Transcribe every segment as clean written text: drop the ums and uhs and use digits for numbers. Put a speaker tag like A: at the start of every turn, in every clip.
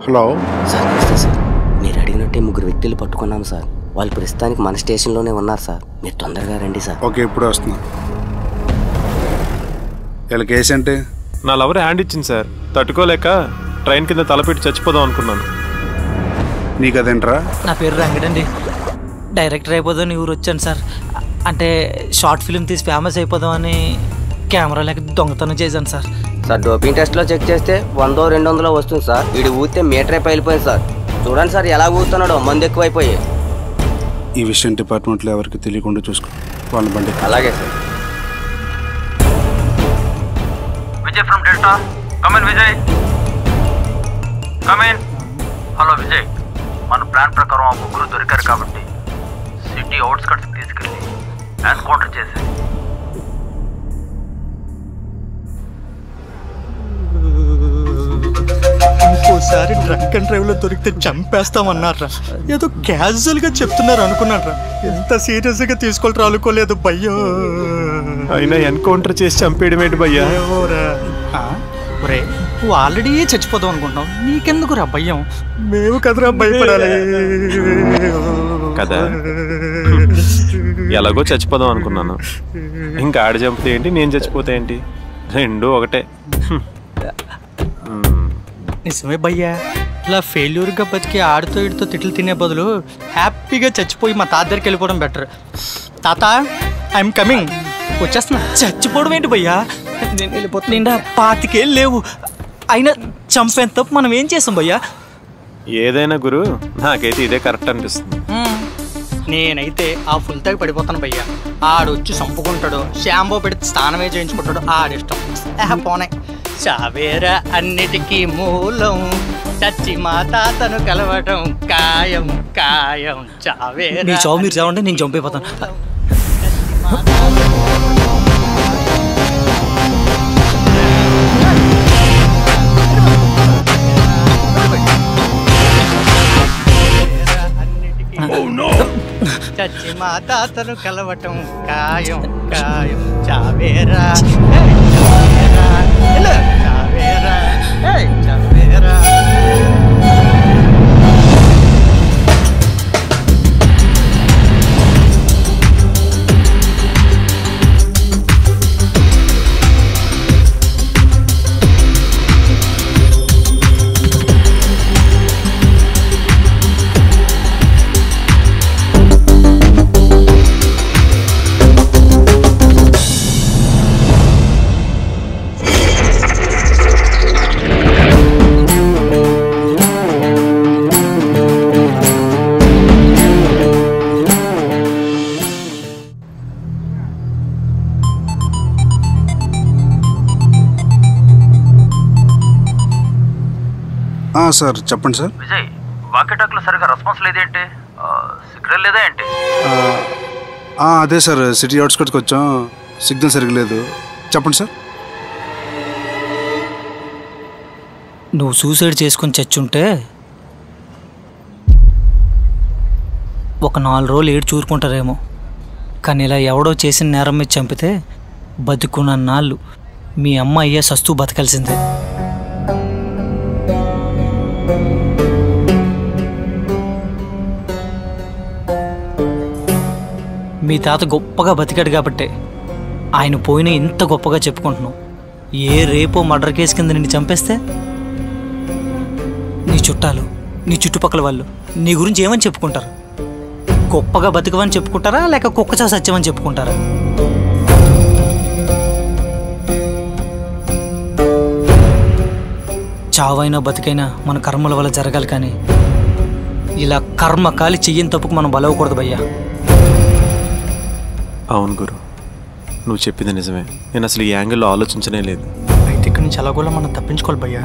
A: Hello
B: sir నమస్తే sir. మీరు అడిగినట్టే 3 వ్యక్తులు పట్టుకున్నాం సార్. వాళ్ళు ప్రస్తుతానికి మన స్టేషన్లోనే ఉన్నారు సార్. మీరు తొందరగా రండి సార్.
A: ఓకే, ఇప్పుడు వస్తున్నా. వీళ్ళ కేసు అంటే
C: నా లవర్ హ్యాండ్ ఇచ్చింది సార్. తట్టుకోలేక ట్రైన్ కింద తలపెట్టి చచ్చిపోదాం అనుకున్నాను.
A: నీకు అదేంట్రా?
D: నా పేరు రంగడండి. డైరెక్టర్ అయిపోదామని ఊరు వచ్చాను సార్. అంటే షార్ట్ ఫిల్మ్ తీసి ఫేమస్ అయిపోదామని కెమెరా లేక దొంగతనం చేశాను సార్.
B: సార్ డోపింగ్ టెస్ట్లో చెక్ చేస్తే 100-200 వస్తుంది సార్. వీడు ఊస్తే మీటరే పైలిపోయింది సార్. చూడండి సార్ ఎలా ఊతున్నాడో, మందు ఎక్కువైపోయి.
A: ఈ విషయం డిపార్ట్మెంట్లో ఎవరికి తెలియకుండా చూసుకో. వాళ్ళ బండి.
B: అలాగే sir.
E: Vijay from delta. Come in Vijay, come in. Hello Vijay, మన ప్లాన్ ప్రకారం ఆ 3 దొరికారు కాబట్టి సిటీ అవుట్స్కట్స్కి తీసుకెళ్ళి ఎన్కౌంటర్ చేసి
D: ఇంకోసారి డ్రంక్ అండ్ డ్రైవ్లో దొరికితే చంపేస్తామన్నారా? ఏదో క్యాజువల్గా చెప్తున్నారు అనుకున్నారా? ఎంత సీరియస్గా తీసుకోవాలి అనుకోలేదు భయ్యో.
C: అయినా ఎన్కౌంటర్ చేసి చంపేయడమేంటి భయ్యా?
D: ఒరే, నువ్వు ఆల్రెడీ చచ్చిపోదాం అనుకుంటున్నావు, నీకెందుకు రా భయం? మేము కదరా భయపడాలి
C: కదా. ఎలాగో చచ్చిపోదాం అనుకున్నాను. ఇంకా ఆడ చంపితే ఏంటి, నేను చచ్చిపోతే ఏంటి, రెండు ఒకటే.
D: నిజమే భయ్యా. ఇలా ఫెయిల్యూర్గా బతికి ఆడుతూ ఇడుతూ తిట్లు తినే బదులు హ్యాపీగా చచ్చిపోయి మా తాత దగ్గరికి వెళ్ళిపోవడం బెటర్. తాత, ఐఎమ్ కమింగ్. వచ్చేస్తున్నా. చచ్చిపోవడం ఏంటి భయ్యా? నేను వెళ్ళిపోతున్నా. నిండా 25 ఏళ్ళు లేవు. అయినా చంపేంత తప్పు మనం ఏం చేసాం భయ్యా?
C: ఏదైనా గురు, నాకైతే ఇదే కరెక్ట్ అనిపిస్తుంది.
D: నేనైతే ఆ ఫుల్ తాగి పడిపోతాను భయ్యా. ఆడొచ్చి చంపుకుంటాడు, షాంపూ పెడితే స్నానమే చేయించుకుంటాడు, ఆడిష్టం. పోనే చావేరా అన్నిటికీ మూలం, చచ్చి మా తాతను కలవటం ఖాయం ఖాయం. చావేరా. నీ చావు మీరు చావండి, నేను చంపైపోతాను. చచ్చి మా తాతను కలవటం ఖాయం ఖాయం. చావేరా చావేరా చావేరా.
A: సార్ చెప్పండి సార్.
E: విజయ్, వాకేటాక్లో సరిగా రెస్పాన్స్ లేదేంటి? సిగ్నల్ లేదా ఏంటి?
A: అదే సార్, సిటీ అవుట్స్కట్స్కి వచ్చాం, సిగ్నల్ సరిగ్గా లేదు. చెప్పండి సార్.
D: నువ్వు సూసైడ్ చేసుకొని చచ్చుంటే ఒక 4 రోజులు ఏడు చూరుకుంటారేమో. కానీ ఇలా ఎవడో చేసిన నేరం మీద చంపితే బతుకున్న నాళ్ళు మీ అమ్మ అయ్యే సస్తూ బతకాల్సిందే. మీ తాత గొప్పగా బతికాడు కాబట్టే ఆయన పోయిన ఇంత గొప్పగా చెప్పుకుంటున్నావు. ఏ రేపో మర్డర్ కేసు కింద నిన్ను చంపేస్తే నీ చుట్టాలు, నీ చుట్టుపక్కల వాళ్ళు నీ గురించి ఏమని చెప్పుకుంటారు? గొప్పగా బతికవని చెప్పుకుంటారా, లేక కుక్కచా సత్యమని చెప్పుకుంటారా? చావైనా బతికైనా మన కర్మల వల్ల జరగాలి, కానీ ఇలా కర్మ కాలి చెయ్యని తప్పుకు మనం బలవకూడదు భయ్యా.
C: అవును గురు, నువ్వు చెప్పింది నిజమే. నేను అసలు ఈ యాంగిల్లో ఆలోచించనే లేదు.
D: అయితే ఇక్కడి నుంచి అలాగోలా మనం తప్పించుకోవాలి భయ్యా.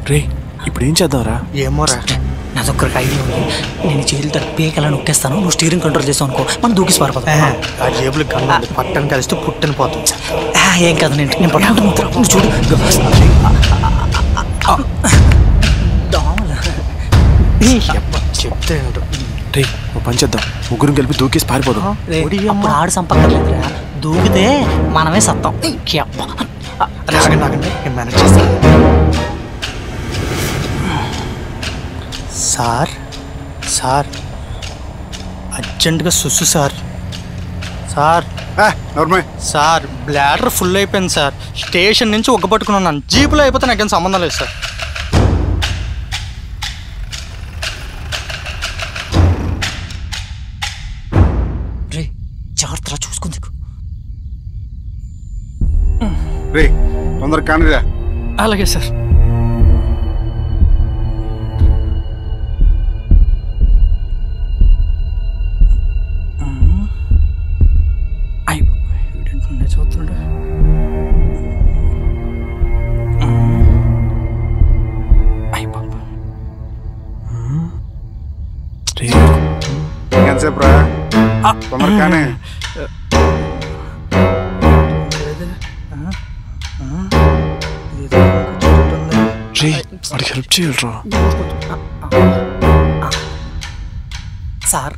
C: రే ఇప్పుడు ఏం చేద్దాంరా?
D: ఏమోరా, నాదొక్కరికి ఐడియా ఉంది. నేను చేతులతో పేకలా నొక్కేస్తాను, నువ్వు స్టీరింగ్ కంట్రోల్ చేసావు అనుకో, మనం దూకిసి పారిపోతాం. ఆ జేబులు కన్నా పట్టని కలిస్తే పుట్టని పోతుంది. ఏం కాదు, నేను పట్టుకుంటాను, చూడు. చెప్తే
C: రే ఓ పని చేద్దాం, ముగ్గురం కలిపి దూకేసి పారిపోదాం.
D: అప్పుడు ఆడు సంపక్కర్లేదురా, దూకితే మనమే సత్తాం. నాగండి నేను మేనేజ్ చేస్తాను. సార్ సార్ అర్జెంటుగా సుస్సు sir. Sir sir bladder full అయిపోయింది సార్. స్టేషన్ నుంచి ఒక్క పట్టుకుని ఉన్నాను, జీపులో అయిపోతే నాకేం సంబంధం లేదు సార్. రే జాగ్రత్త చూసుకుంది.
A: రే తొందరగా కానిరా.
D: అలాగే సార్. చూస్తున్నాడు.
A: ఎంతసేపు రా? తొందరగానే.
C: వాడికి హెల్ప్ చేయాలరా.
D: సార్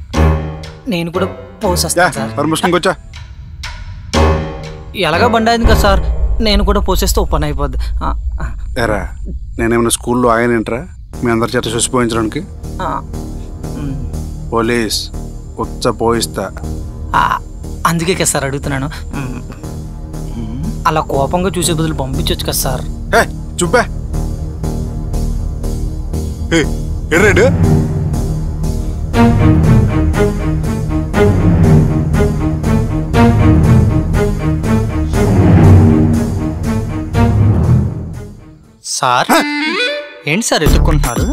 D: నేను కూడా పోసేస్తాను సార్.
A: పర్మిషన్ వచ్చా?
D: ఎలాగా బండి అయింది కదా సార్, నేను కూడా పోసేస్తే ఓపెన్ అయిపోద్ది.
A: ఎరా నేనేమన్నా స్కూల్లో ఆయన ఏంట్రా మీ అందరి చేత చూసిపోయించడానికి? పోలీస్ ఉచ్చ పోయిస్తా.
D: అందుకే కదా సార్ అడుగుతున్నాను. అలా కోపంగా చూసే బదులు పంపించవచ్చు కదా సార్.
A: చూపా ఎర్రాడు.
D: సార్ ఏంటి సార్ ఎత్తుక్కుంటున్నారు?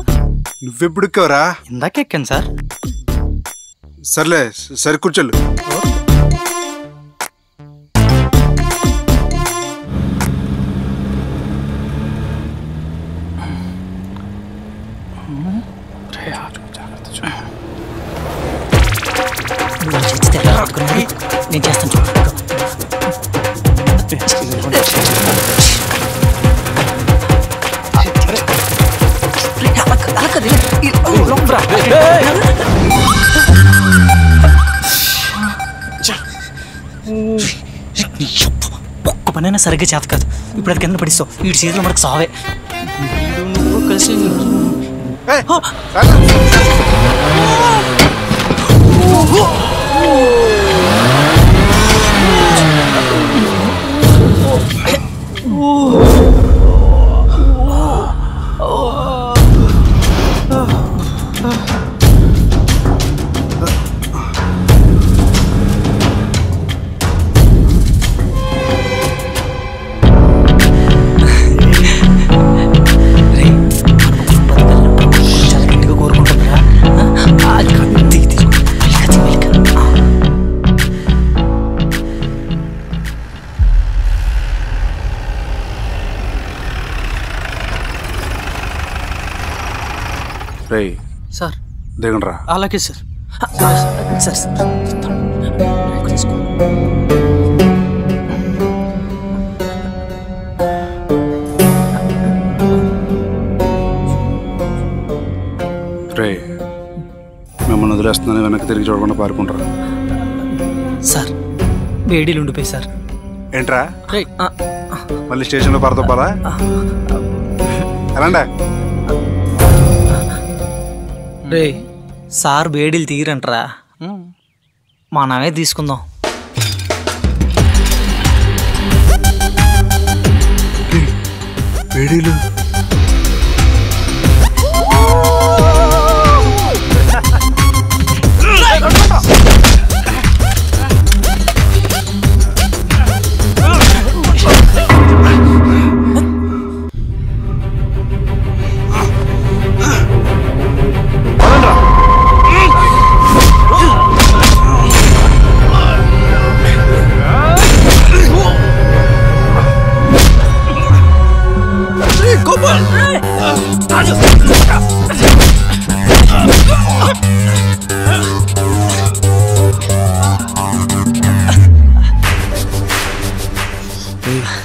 A: నువ్వెప్పుడు ఎక్కావురా?
D: ఇందాక ఎక్కాను సార్.
A: సర్లే సరి కూర్చోలు.
D: నేను చేస్తాను చూడు. ఒక్క పనైనా సరిగ్గా చేత కాదు. ఇప్పుడు అది కింద పడిస్తావు, వీడి చేతిలో మనకు సావే. నువ్వు కలిసి సార్
A: దిగండి రా.
D: అలాగే సార్. సార్
A: రే మిమ్మల్ని వదిలేస్తున్నాను, వెనక్కి తిరిగి చూడకుండా పారుకుంటారా?
D: సార్ వేడీలు ఉండిపోయి సార్.
A: ఏంట్రా
D: రే
A: మళ్ళీ స్టేషన్లో పరదొప్పాలా? ఎలాండా
D: రే సార్ వేడీలు తీరంటరా, మనమే తీసుకుందాం.
A: వేడీలు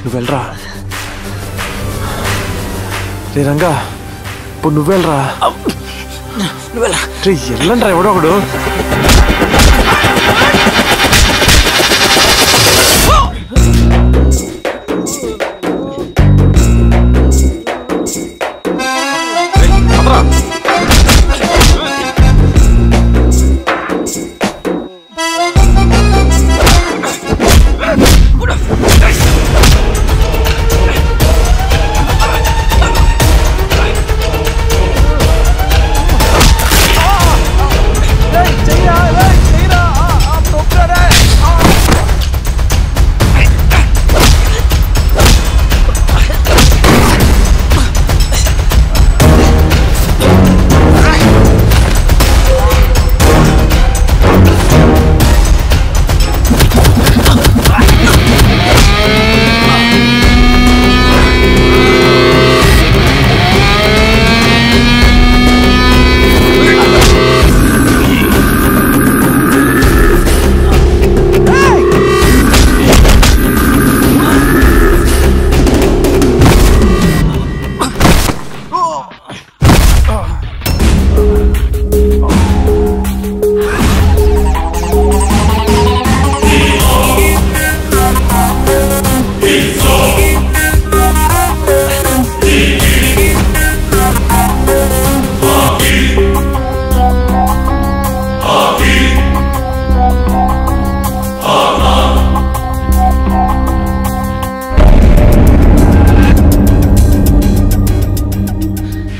C: నువ్వు వెళ్ళరా. రే రంగా, ఇప్పుడు నువ్వు వెళ్ళరా. రే వెళ్ళండి రా ఎవడో ఒకడు.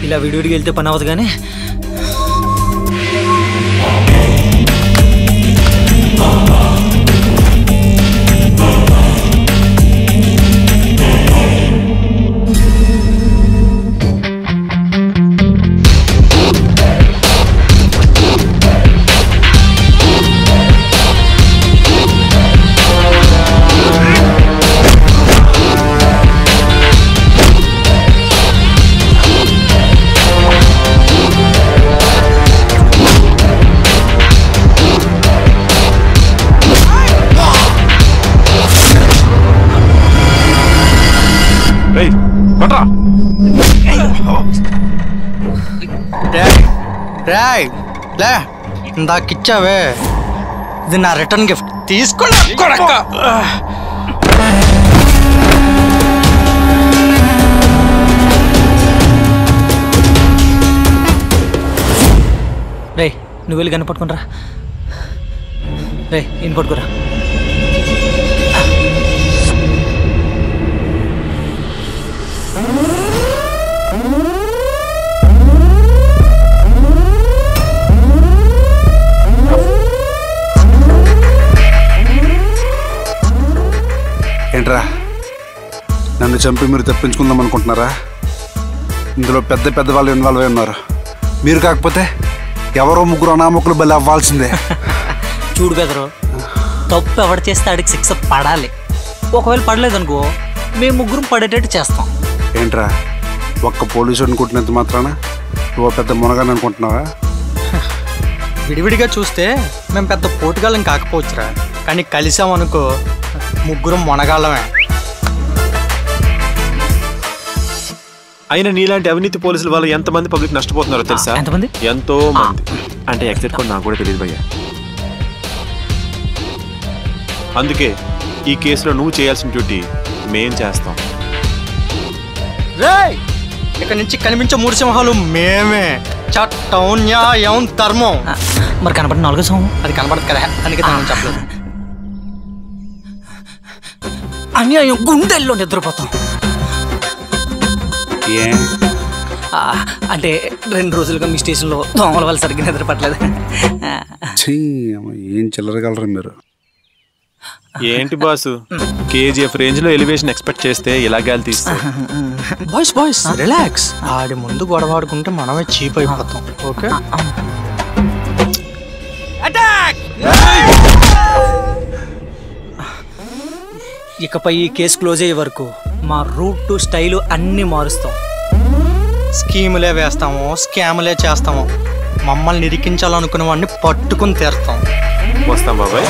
F: ఇలా విడివిడికి వెళ్తే పని అవ్వదు కానీ
D: ఇందాకిచ్చావే ఇది నా రిటర్న్ గిఫ్ట్ తీసుకున్నా.
F: రే నువ్వు వెళ్ళి గన్ను పట్టుకునిరా. రే ఈయన పట్టుకురా.
A: ఏంట్రా నన్ను చంపి మీరు తప్పించుకుందాం అనుకుంటున్నారా? ఇందులో పెద్ద పెద్ద వాళ్ళు ఇన్వాల్వ్ అయి ఉన్నారు. మీరు కాకపోతే ఎవరో ముగ్గురు అనామకులు బలి అవ్వాల్సిందే.
F: చూడు బెదరు, తప్పు ఎవడు చేస్తే ఆడికి శిక్ష పడాలి. ఒకవేళ పడలేదనుకో మేము ముగ్గురం పడేటట్టు చేస్తాం.
A: ఏంట్రా ఒక్క పోలీసు అనుకుంటున్నంత మాత్రాన నువ్వు పెద్ద మునగాని అనుకుంటున్నావా?
D: విడివిడిగా చూస్తే మేము పెద్ద పోటుగాళ్ళం కాకపోవచ్చురా, కానీ కలిసామనుకో ముగ్గురం మొనగాళ్ళమే.
C: అయినా నీలాంటి అవినీతి పోలీసుల వల్ల ఎంతమంది పబ్లిక్ నష్టపోతున్నారో తెలుసా?
F: ఎంతమంది?
C: ఎంతో మంది. అంటే ఎగ్జాక్ట్ కూడా నాకు కూడా తెలియదు భయ్యా. అందుకే ఈ కేసులో నువ్వు చేయాల్సిన డ్యూటీ మేం చేస్తాం.
D: రేయ్ ఇక్కడ నుంచి కనిపించే మూడు సింహాలు మేమే. చట్టం, న్యాయం, ధర్మం.
F: మరి కనపడిన నాలుగో సింహం
D: అది కనపడదు కదా, అందుకే తను చెప్పలేదు.
F: అన్యాయం గుండెల్లో నిద్రపోతాం. అంటే 2 రోజులుగా మీ స్టేషన్లో దోమల వల్ల సరిగ్గా నిద్రపట్టలేదు.
A: ఏం చిల్లరగలరా మీరు?
C: ఏంటి బాసు, కేజీఎఫ్ రేంజ్ లో ఎలివేషన్ ఎక్స్పెక్ట్ చేస్తే ఇలా గాలి తీస్తా.
D: Boys relax. ఆడి ముందు గొడవ ఆడుకుంటే మనమే చీప్ అయిపోతాం. ఓకే
F: ఇకపై ఈ కేసు క్లోజ్ అయ్యే వరకు మా రూట్ స్టైలు అన్నీ మారుస్తాం.
D: స్కీములే వేస్తాము, స్కాములే చేస్తాము. మమ్మల్ని నిరికించాలనుకున్న వాడిని పట్టుకుని తీరుతాం.
C: వస్తాం బాబాయ్.